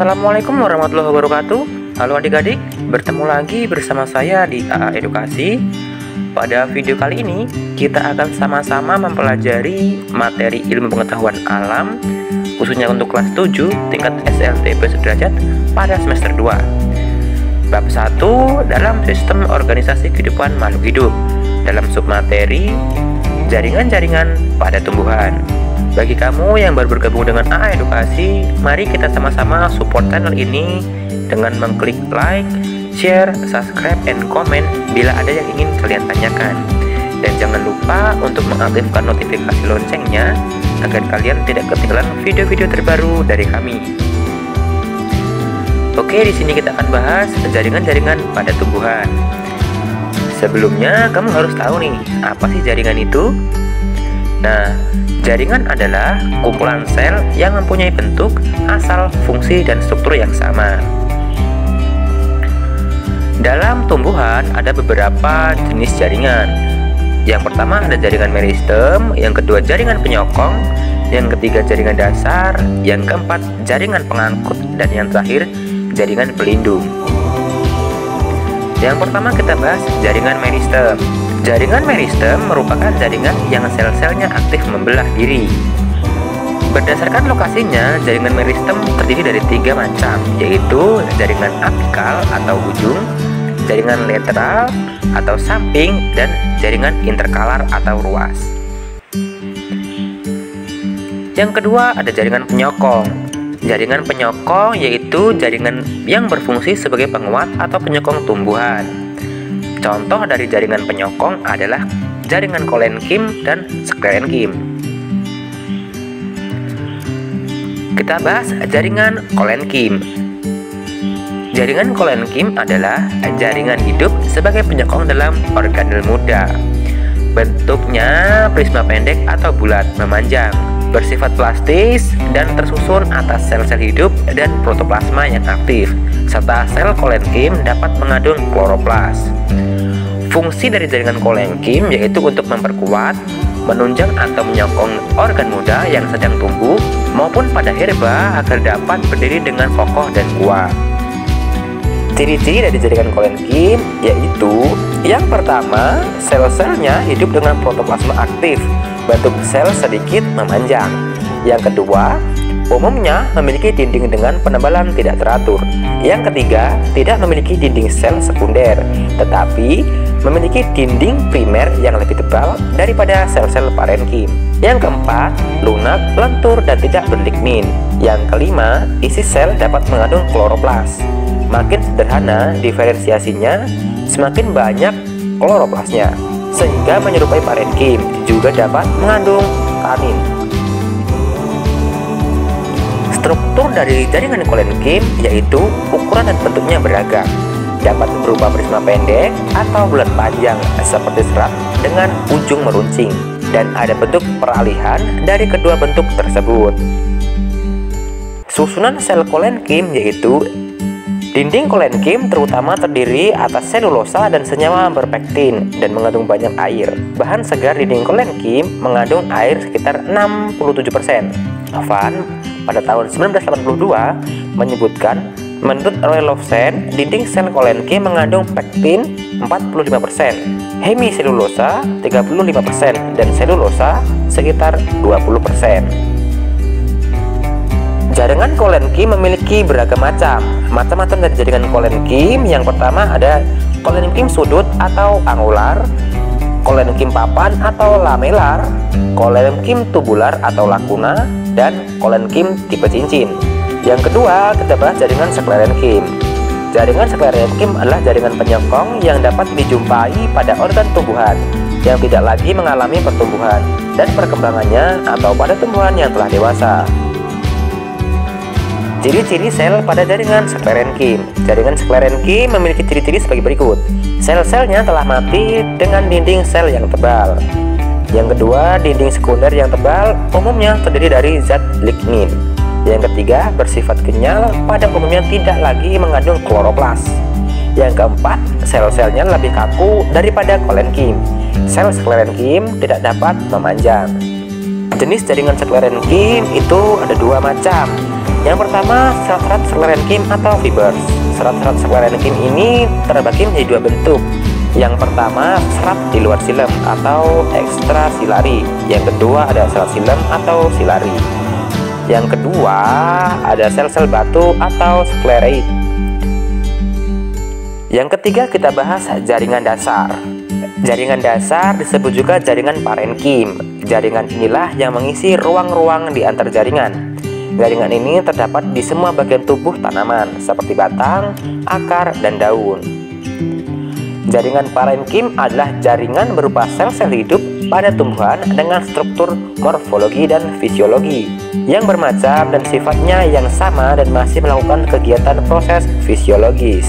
Assalamualaikum warahmatullahi wabarakatuh. Halo adik-adik, bertemu lagi bersama saya di AA Edukasi. Pada video kali ini, kita akan sama-sama mempelajari materi ilmu pengetahuan alam, khususnya untuk kelas 7 tingkat SLTP sederajat pada semester 2. Bab 1 dalam sistem organisasi kehidupan makhluk hidup, dalam submateri jaringan-jaringan pada tumbuhan. Bagi kamu yang baru bergabung dengan AA Edukasi, mari kita sama-sama support channel ini dengan mengklik like, share, subscribe, and comment bila ada yang ingin kalian tanyakan. Dan jangan lupa untuk mengaktifkan notifikasi loncengnya agar kalian tidak ketinggalan video-video terbaru dari kami. Oke, di sini kita akan bahas jaringan-jaringan pada tumbuhan. Sebelumnya, kamu harus tahu nih, apa sih jaringan itu? Nah, jaringan adalah kumpulan sel yang mempunyai bentuk, asal, fungsi, dan struktur yang sama. Dalam tumbuhan ada beberapa jenis jaringan. Yang pertama ada jaringan meristem, yang kedua jaringan penyokong, yang ketiga jaringan dasar, yang keempat jaringan pengangkut, dan yang terakhir jaringan pelindung. Yang pertama kita bahas jaringan meristem. Jaringan meristem merupakan jaringan yang sel-selnya aktif membelah diri. Berdasarkan lokasinya, jaringan meristem terdiri dari 3 macam, yaitu jaringan apikal atau ujung, jaringan lateral atau samping, dan jaringan interkalar atau ruas. Yang kedua ada jaringan penyokong. Jaringan penyokong yaitu jaringan yang berfungsi sebagai penguat atau penyokong tumbuhan. Contoh dari jaringan penyokong adalah jaringan kolenkim dan sklerenkim. Kita bahas jaringan kolenkim. Jaringan kolenkim adalah jaringan hidup sebagai penyokong dalam organel muda. Bentuknya prisma pendek atau bulat memanjang, bersifat plastis dan tersusun atas sel-sel hidup dan protoplasma yang aktif, serta sel kolenkim dapat mengandung kloroplas. Fungsi dari jaringan kolenkim yaitu untuk memperkuat, menunjang atau menyokong organ muda yang sedang tumbuh maupun pada herba agar dapat berdiri dengan kokoh dan kuat. Ciri-ciri dari jaringan kolenkim yaitu yang pertama, sel-selnya hidup dengan protoplasma aktif, bentuk sel sedikit memanjang. Yang kedua, umumnya memiliki dinding dengan penebalan tidak teratur. Yang ketiga, tidak memiliki dinding sel sekunder, tetapi memiliki dinding primer yang lebih tebal daripada sel-sel parenkim. Yang keempat, lunak, lentur, dan tidak berlignin. Yang kelima, isi sel dapat mengandung kloroplas. Makin sederhana diferensiasinya, semakin banyak kloroplasnya, sehingga menyerupai parenkim, juga dapat mengandung tanin. Struktur dari jaringan kolenkim yaitu ukuran dan bentuknya beragam, dapat berupa prisma pendek atau bulat panjang seperti serat dengan ujung meruncing, dan ada bentuk peralihan dari kedua bentuk tersebut. Susunan sel kolenkim yaitu dinding kolenkim terutama terdiri atas selulosa dan senyawa berpektin dan mengandung banyak air. Bahan segar dinding kolenkim mengandung air sekitar 67%. Van pada tahun 1982 menyebutkan, menurut Roy Lowson, dinding sel kolenkim mengandung pektin 45%, hemiselulosa 35%, dan selulosa sekitar 20%. Jaringan kolenkim memiliki beragam macam-macam dari jaringan kolenkim. Yang pertama ada kolenkim sudut atau angular, kolenkim papan atau lamelar, kolenkim tubular atau lakuna, dan kolenkim tipe cincin. Yang kedua, kita bahas jaringan sklerenkim. Jaringan sklerenkim adalah jaringan penyokong yang dapat dijumpai pada organ tumbuhan yang tidak lagi mengalami pertumbuhan dan perkembangannya atau pada tumbuhan yang telah dewasa. Ciri-ciri sel pada jaringan sklerenkim. Jaringan sklerenkim memiliki ciri-ciri sebagai berikut. Sel-selnya telah mati dengan dinding sel yang tebal. Yang kedua, dinding sekunder yang tebal umumnya terdiri dari zat lignin. Yang ketiga, bersifat kenyal, pada umumnya tidak lagi mengandung kloroplas. Yang keempat, sel-selnya lebih kaku daripada kolenkim. Sel sklerenkim tidak dapat memanjang. Jenis jaringan sklerenkim itu ada 2 macam. Yang pertama, serat-serat sklerenkim atau fibers. Serat-serat sklerenkim ini terbagi menjadi dua bentuk. Yang pertama, serat di luar silem atau ekstrasilari. Yang kedua, ada serat silem atau silari. Yang kedua, ada sel-sel batu atau sklereid. Yang ketiga, kita bahas jaringan dasar. Jaringan dasar disebut juga jaringan parenkim. Jaringan inilah yang mengisi ruang-ruang di antar jaringan. Jaringan ini terdapat di semua bagian tubuh tanaman, seperti batang, akar, dan daun. Jaringan parenkim adalah jaringan berupa sel-sel hidup pada tumbuhan dengan struktur morfologi dan fisiologi yang bermacam dan sifatnya yang sama dan masih melakukan kegiatan proses fisiologis.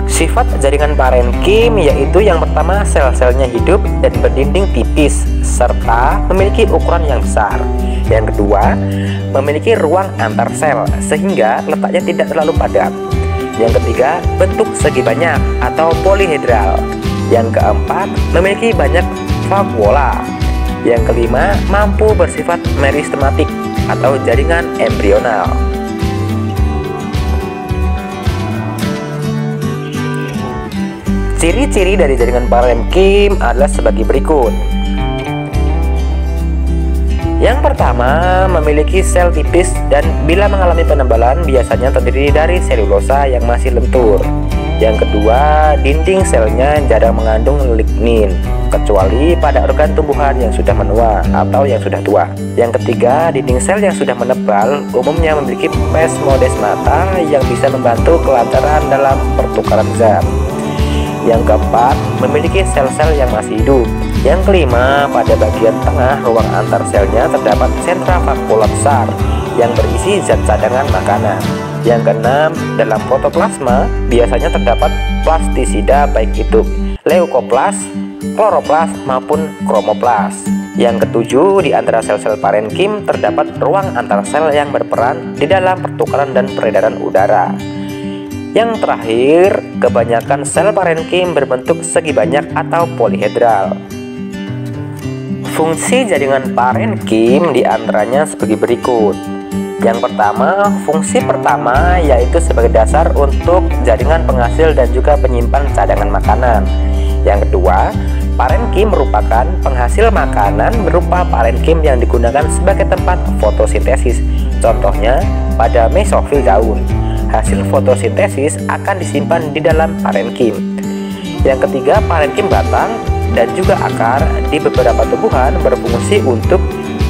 Sifat jaringan parenkim yaitu yang pertama, sel-selnya hidup dan berdinding tipis serta memiliki ukuran yang besar. Yang kedua, memiliki ruang antar sel sehingga letaknya tidak terlalu padat. Yang ketiga, bentuk segi banyak atau polihedral. Yang keempat, memiliki banyak vakuola. Yang kelima, mampu bersifat meristematik atau jaringan embrional. Ciri-ciri dari jaringan parenkim adalah sebagai berikut. Yang pertama, memiliki sel tipis dan bila mengalami penebalan biasanya terdiri dari selulosa yang masih lentur. Yang kedua, dinding selnya jarang mengandung lignin, kecuali pada organ tumbuhan yang sudah menua atau yang sudah tua. Yang ketiga, dinding sel yang sudah menebal umumnya memiliki plasmodesmata yang bisa membantu kelancaran dalam pertukaran zat. Yang keempat, memiliki sel-sel yang masih hidup. Yang kelima, pada bagian tengah ruang antar selnya terdapat sentra vakuola besar yang berisi zat cadangan makanan. Yang keenam, dalam protoplasma biasanya terdapat plastisida baik itu leukoplas, kloroplas maupun kromoplas. Yang ketujuh, di antara sel-sel parenkim terdapat ruang antar sel yang berperan di dalam pertukaran dan peredaran udara. Yang terakhir, kebanyakan sel parenkim berbentuk segi banyak atau polihedral. Fungsi jaringan parenkim diantaranya sebagai berikut. Yang pertama, fungsi pertama yaitu sebagai dasar untuk jaringan penghasil dan juga penyimpan cadangan makanan. Yang kedua, parenkim merupakan penghasil makanan berupa parenkim yang digunakan sebagai tempat fotosintesis. Contohnya pada mesofil daun. Hasil fotosintesis akan disimpan di dalam parenkim. Yang ketiga, parenkim batang dan juga akar di beberapa tumbuhan berfungsi untuk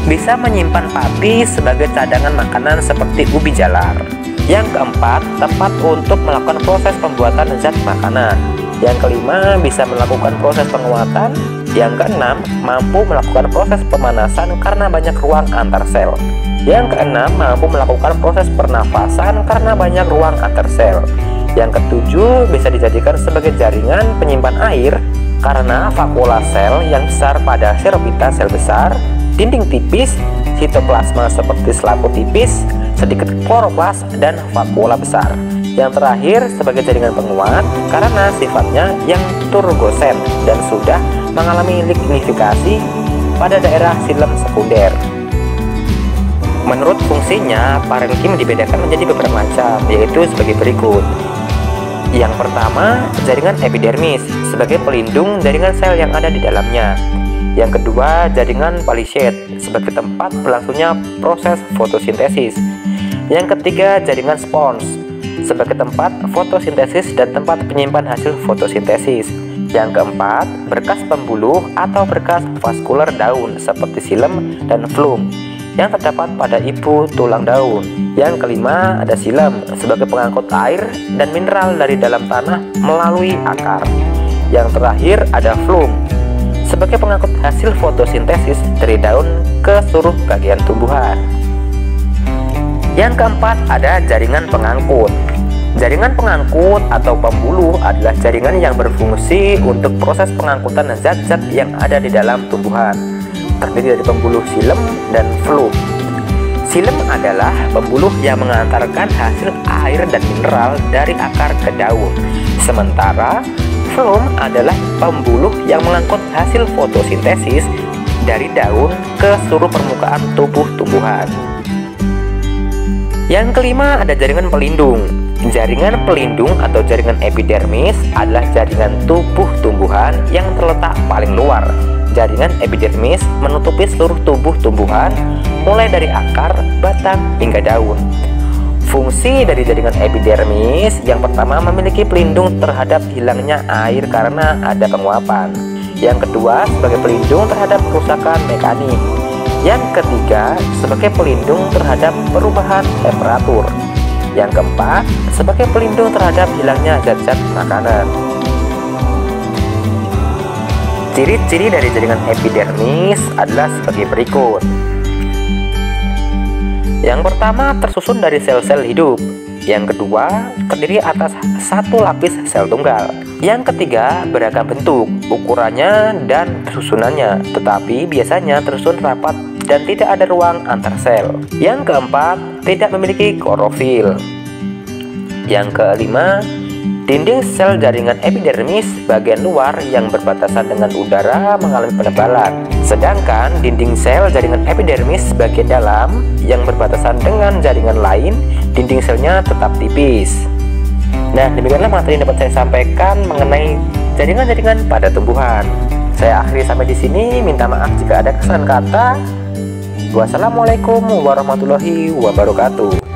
bisa menyimpan pati sebagai cadangan makanan seperti ubi jalar. Yang keempat, tempat untuk melakukan proses pembuatan zat makanan. Yang kelima, bisa melakukan proses penguatan. Yang keenam, mampu melakukan proses pemanasan karena banyak ruang antar sel. Yang keenam, mampu melakukan proses pernafasan karena banyak ruang antar sel. Yang ketujuh, bisa dijadikan sebagai jaringan penyimpan air karena vakuola sel yang besar pada seropita sel besar, dinding tipis, sitoplasma seperti selaput tipis, sedikit kloroplas, dan vakuola besar. Yang terakhir, sebagai jaringan penguat karena sifatnya yang turgosen dan sudah mengalami lignifikasi pada daerah silem sekunder. Menurut fungsinya, parenkim dibedakan menjadi beberapa macam, yaitu sebagai berikut. Yang pertama, jaringan epidermis sebagai pelindung jaringan sel yang ada di dalamnya. Yang kedua, jaringan palisade sebagai tempat berlangsungnya proses fotosintesis. Yang ketiga, jaringan spons sebagai tempat fotosintesis dan tempat penyimpan hasil fotosintesis. Yang keempat, berkas pembuluh atau berkas vaskuler daun seperti silem dan flum yang terdapat pada ibu tulang daun. Yang kelima, ada silem sebagai pengangkut air dan mineral dari dalam tanah melalui akar. Yang terakhir, ada flum sebagai pengangkut hasil fotosintesis dari daun ke seluruh bagian tumbuhan. Yang keempat, ada jaringan pengangkut. Jaringan pengangkut atau pembuluh adalah jaringan yang berfungsi untuk proses pengangkutan zat-zat yang ada di dalam tumbuhan, terdiri dari pembuluh silem dan flum. Silem adalah pembuluh yang mengantarkan hasil air dan mineral dari akar ke daun, sementara flum adalah pembuluh yang mengangkut hasil fotosintesis dari daun ke seluruh permukaan tubuh tumbuhan. Yang kelima ada jaringan pelindung. Jaringan pelindung atau jaringan epidermis adalah jaringan tubuh tumbuhan yang terletak paling luar. Jaringan epidermis menutupi seluruh tubuh tumbuhan, mulai dari akar, batang, hingga daun. Fungsi dari jaringan epidermis yang pertama memiliki pelindung terhadap hilangnya air karena ada penguapan. Yang kedua sebagai pelindung terhadap kerusakan mekanik. Yang ketiga sebagai pelindung terhadap perubahan temperatur. Yang keempat sebagai pelindung terhadap hilangnya zat-zat makanan. Ciri-ciri dari jaringan epidermis adalah sebagai berikut. Yang pertama tersusun dari sel-sel hidup. Yang kedua terdiri atas satu lapis sel tunggal. Yang ketiga beragam bentuk, ukurannya dan susunannya, tetapi biasanya tersusun rapat dan tidak ada ruang antar sel. Yang keempat tidak memiliki klorofil. Yang kelima, dinding sel jaringan epidermis bagian luar yang berbatasan dengan udara mengalami penebalan, sedangkan dinding sel jaringan epidermis bagian dalam yang berbatasan dengan jaringan lain, dinding selnya tetap tipis. Nah, demikianlah materi yang dapat saya sampaikan mengenai jaringan-jaringan pada tumbuhan. Saya akhiri sampai di sini. Minta maaf jika ada kesalahan kata. Wassalamualaikum warahmatullahi wabarakatuh.